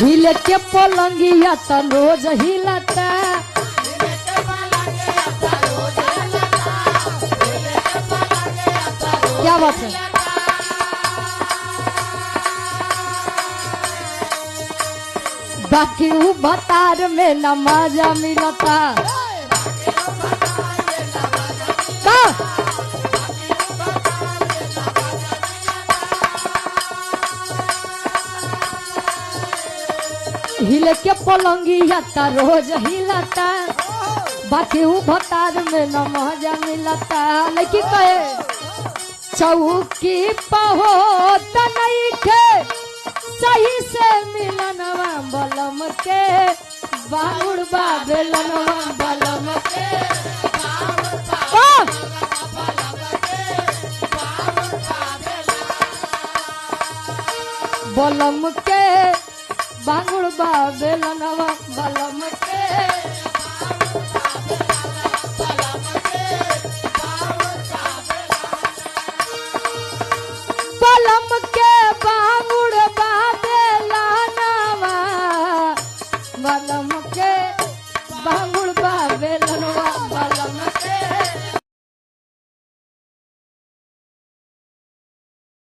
हिले के पलंगिया त रोज हिलता क्या बात है। बाकी ऊ भतार में न मजा मिलता का हिले के पलंगिया त रोज हिलता बाकी ऊ भतार में न मजा मिलता। लेकिन कहे चौकी पहो त नहीं थे सही से मिलनवा बलम के बाउर बेलनवा बलम के बलम के बांगुड़ बेलनवा बलम